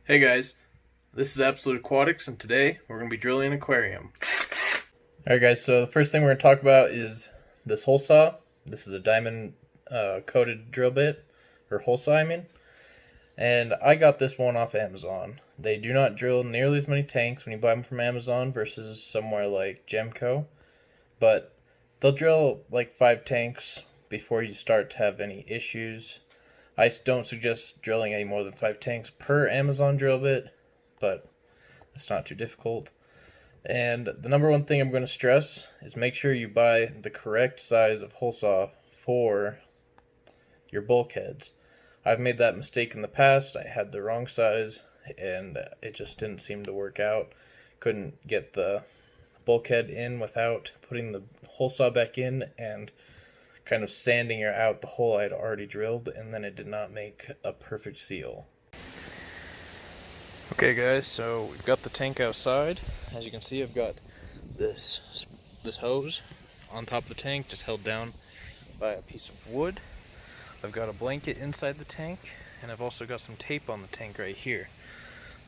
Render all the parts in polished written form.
Hey guys, this is Absolute Aquatics, and today we're going to be drilling an aquarium. Alright guys, so the first thing we're going to talk about is this hole saw. This is a diamond coated drill bit, or hole saw I mean. And I got this one off Amazon. They do not drill nearly as many tanks when you buy them from Amazon versus somewhere like Gemco. But they'll drill like 5 tanks before you start to have any issues. I don't suggest drilling any more than 5 tanks per Amazon drill bit, but it's not too difficult. And the number one thing I'm going to stress is make sure you buy the correct size of hole saw for your bulkheads. I've made that mistake in the past. I had the wrong size and it just didn't seem to work out. Couldn't get the bulkhead in without putting the hole saw back in and kind of sanding out the hole I'd already drilled, and then it did not make a perfect seal. Okay guys, so we've got the tank outside. As you can see, I've got this hose on top of the tank, just held down by a piece of wood. I've got a blanket inside the tank, and I've also got some tape on the tank right here.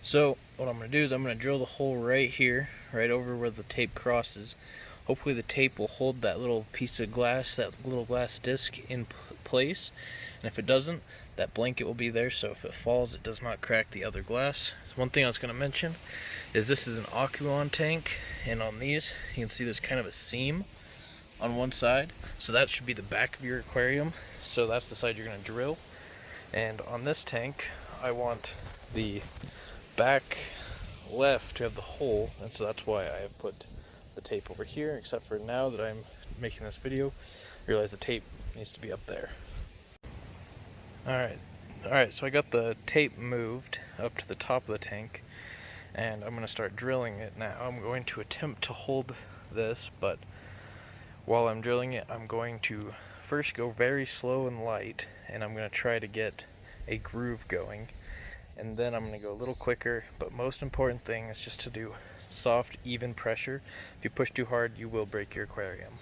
So what I'm going to do is I'm going to drill the hole right here, right over where the tape crosses. Hopefully the tape will hold that little piece of glass, that little glass disc in place. And if it doesn't, that blanket will be there, so if it falls, it does not crack the other glass. So one thing I was going to mention is this is an Aquarium tank, and on these, you can see there's kind of a seam on one side. So that should be the back of your aquarium. So that's the side you're going to drill. And on this tank, I want the back left to have the hole, and so that's why I have put the tape over here, except for now that I'm making this video, I realize the tape needs to be up there. Alright, so I got the tape moved up to the top of the tank, and I'm going to start drilling it now. I'm going to attempt to hold this, but while I'm drilling it, I'm going to first go very slow and light, and I'm going to try to get a groove going, and then I'm going to go a little quicker, but most important thing is just to do soft, even pressure. If you push too hard, you will break your aquarium.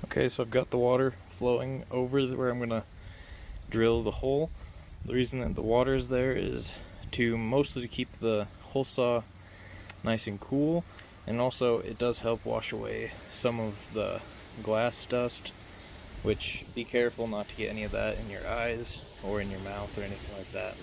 Okay, so I've got the water flowing over where I'm going to drill the hole. The reason that the water is there is mostly to keep the hole saw nice and cool, and also it does help wash away some of the glass dust, which be careful not to get any of that in your eyes or in your mouth or anything like that.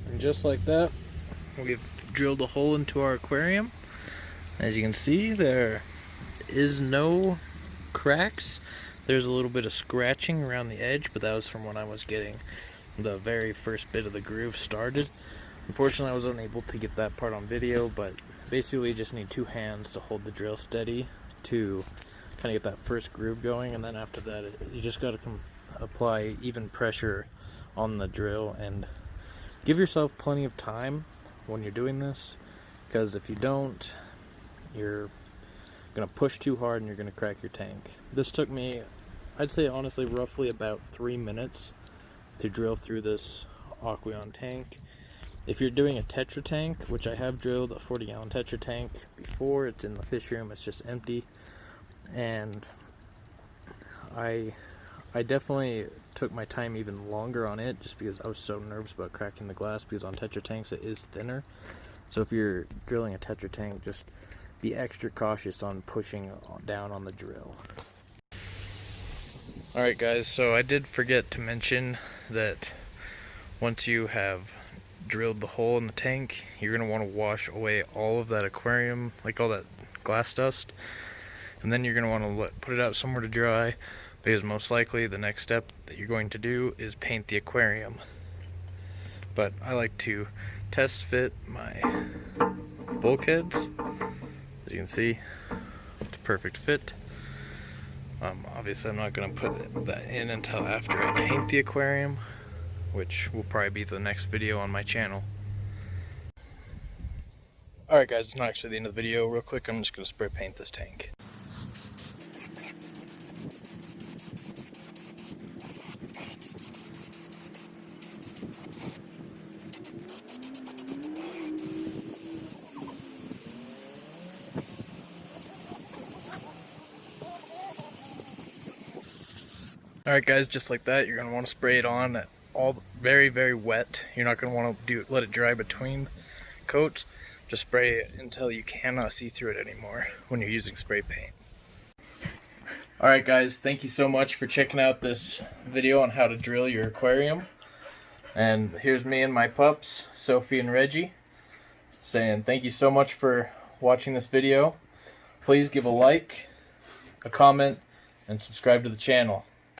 And just like that, we've drilled a hole into our aquarium. As you can see, there is no cracks. There's a little bit of scratching around the edge, but that was from when I was getting the very first bit of the groove started. Unfortunately, I was unable to get that part on video, but basically you just need 2 hands to hold the drill steady to kind of get that first groove going, and then after that you just got to apply even pressure on the drill, and give yourself plenty of time when you're doing this, because if you don't, you're going to push too hard and you're going to crack your tank. This took me, I'd say honestly, roughly about 3 minutes to drill through this Aquarium tank. If you're doing a Tetra tank, which I have drilled a 40-gallon Tetra tank before, it's in the fish room, it's just empty, and I definitely took my time even longer on it just because I was so nervous about cracking the glass, because on Tetra tanks it is thinner. So if you're drilling a Tetra tank, just be extra cautious on pushing down on the drill. Alright guys, so I did forget to mention that once you have drilled the hole in the tank, you're going to want to wash away all of that aquarium, like all that glass dust, and then you're going to want to put it out somewhere to dry, because most likely the next step that you're going to do is paint the aquarium. But I like to test fit my bulkheads. As you can see, it's a perfect fit. Obviously I'm not going to put that in until after I paint the aquarium, which will probably be the next video on my channel. Alright guys, it's not actually the end of the video. Real quick, I'm just going to spray paint this tank. Alright guys, just like that, you're going to want to spray it on at all very, very wet. You're not going to want to let it dry between coats. Just spray it until you cannot see through it anymore when you're using spray paint. Alright guys, thank you so much for checking out this video on how to drill your aquarium. And here's me and my pups, Sophie and Reggie, saying thank you so much for watching this video. Please give a like, a comment, and subscribe to the channel.